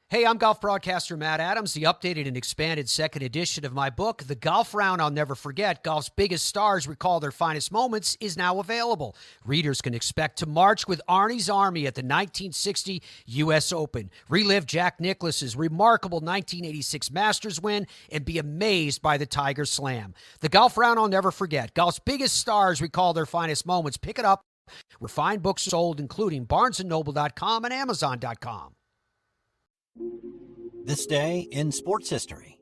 Hey, I'm golf broadcaster Matt Adams. The updated and expanded second edition of my book, The Golf Round I'll Never Forget, Golf's Biggest Stars Recall Their Finest Moments, is now available. Readers can expect to march with Arnie's Army at the 1960 U.S. Open, relive Jack Nicklaus's remarkable 1986 Masters win, and be amazed by the Tiger Slam. The Golf Round I'll Never Forget, Golf's Biggest Stars Recall Their Finest Moments. Pick it up where fine books sold, including BarnesandNoble.com and Amazon.com. This day in sports history.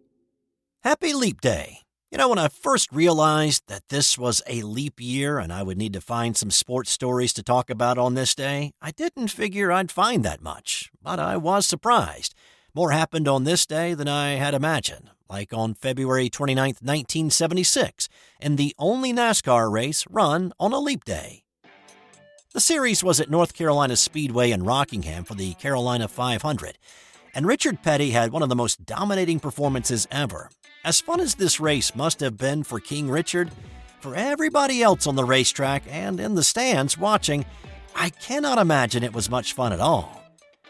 Happy Leap Day. You know, when I first realized that this was a leap year and I would need to find some sports stories to talk about on this day, I didn't figure I'd find that much, but I was surprised. More happened on this day than I had imagined, like on February 29, 1976, in the only NASCAR race run on a leap day. The series was at North Carolina Speedway in Rockingham for the Carolina 500. And Richard Petty had one of the most dominating performances ever. As fun as this race must have been for King Richard, for everybody else on the racetrack and in the stands watching, I cannot imagine it was much fun at all.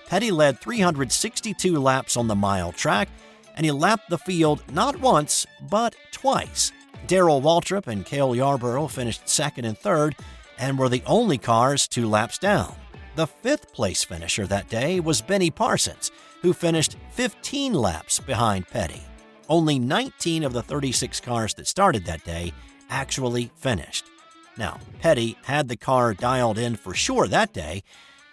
Petty led 362 laps on the mile track, and he lapped the field not once, but twice. Darrell Waltrip and Cale Yarborough finished second and third, and were the only cars 2 laps down. The fifth-place finisher that day was Benny Parsons, who finished 15 laps behind Petty. Only 19 of the 36 cars that started that day actually finished. Now, Petty had the car dialed in for sure that day,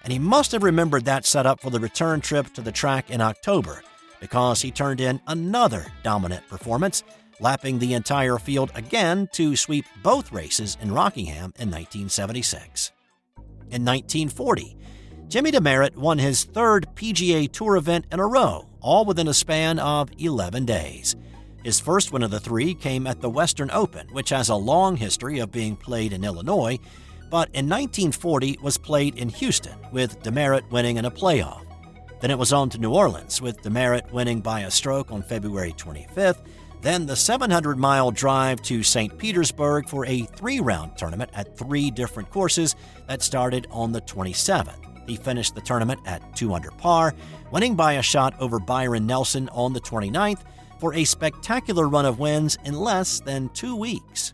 and he must have remembered that setup for the return trip to the track in October, because he turned in another dominant performance, lapping the entire field again to sweep both races in Rockingham in 1976. In 1940, Jimmy Demeret won his third PGA Tour event in a row, all within a span of 11 days. His first win of the 3 came at the Western Open, which has a long history of being played in Illinois, but in 1940 was played in Houston, with Demeret winning in a playoff. Then it was on to New Orleans, with Demeret winning by a stroke on February 25th, then the 700-mile drive to St. Petersburg for a 3-round tournament at 3 different courses that started on the 27th. He finished the tournament at 2 under par, winning by a shot over Byron Nelson on the 29th for a spectacular run of wins in less than 2 weeks.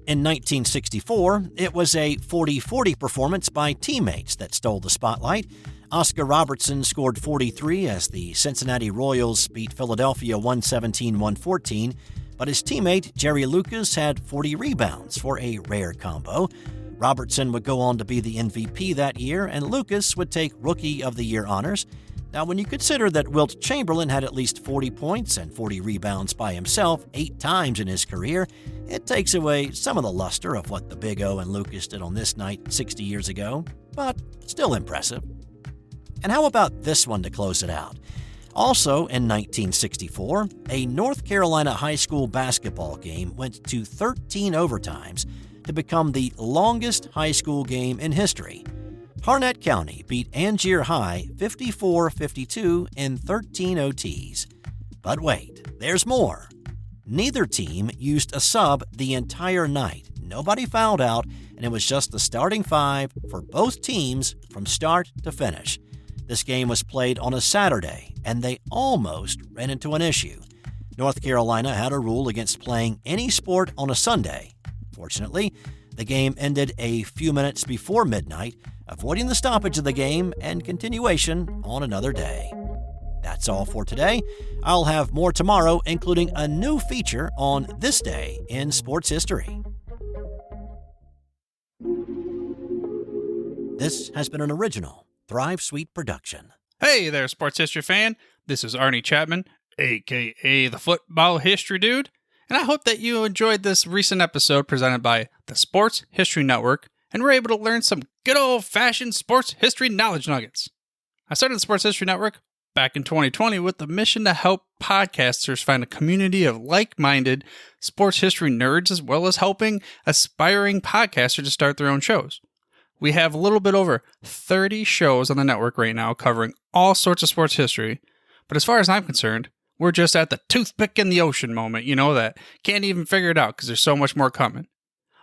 In 1964, it was a 40-40 performance by teammates that stole the spotlight. Oscar Robertson scored 43 as the Cincinnati Royals beat Philadelphia 117-114, but his teammate Jerry Lucas had 40 rebounds for a rare combo. Robertson would go on to be the MVP that year, and Lucas would take Rookie of the Year honors. Now, when you consider that Wilt Chamberlain had at least 40 points and 40 rebounds by himself 8 times in his career, it takes away some of the luster of what the Big O and Lucas did on this night 60 years ago, but still impressive. And how about this one to close it out? Also in 1964, a North Carolina high school basketball game went to 13 overtimes to become the longest high school game in history. Harnett County beat Angier High 54-52 in 13 OTs. But wait, there's more. Neither team used a sub the entire night. Nobody fouled out, and it was just the starting 5 for both teams from start to finish. This game was played on a Saturday, and they almost ran into an issue. North Carolina had a rule against playing any sport on a Sunday. Fortunately, the game ended a few minutes before midnight, avoiding the stoppage of the game and continuation on another day. That's all for today. I'll have more tomorrow, including a new feature on this day in sports history. This has been an original Thrive Suite production. Hey there, sports history fan. This is Arnie Chapman, a.k.a. the Football History Dude, and I hope that you enjoyed this recent episode presented by the Sports History Network and were able to learn some good old-fashioned sports history knowledge nuggets. I started the Sports History Network back in 2020 with the mission to help podcasters find a community of like-minded sports history nerds, as well as helping aspiring podcasters to start their own shows. We have a little bit over 30 shows on the network right now covering all sorts of sports history, but as far as I'm concerned, we're just at the toothpick in the ocean moment, that can't even figure it out because there's so much more coming.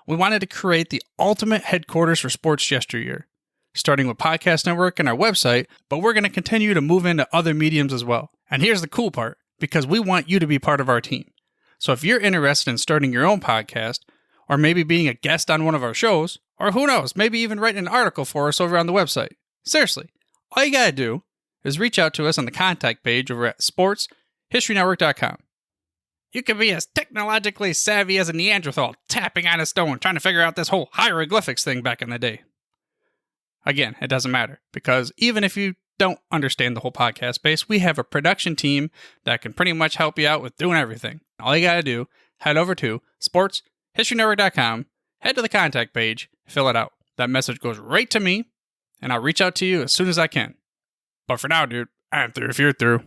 We wanted to create the ultimate headquarters for sports yesteryear. starting with Podcast Network and our website, but we're going to continue to move into other mediums as well. And here's the cool part, because we want you to be part of our team. So if you're interested in starting your own podcast, or maybe being a guest on one of our shows, or who knows, maybe even writing an article for us over on the website. Seriously, all you gotta do is reach out to us on the contact page over at sportshistorynetwork.com. You can be as technologically savvy as a Neanderthal tapping on a stone trying to figure out this whole hieroglyphics thing back in the day. Again, it doesn't matter, because even if you don't understand the whole podcast space, we have a production team that can pretty much help you out with doing everything. All you gotta do, head over to sportshistorynetwork.com, head to the contact page, fill it out. That message goes right to me, and I'll reach out to you as soon as I can. But for now, dude, I'm through if you're through.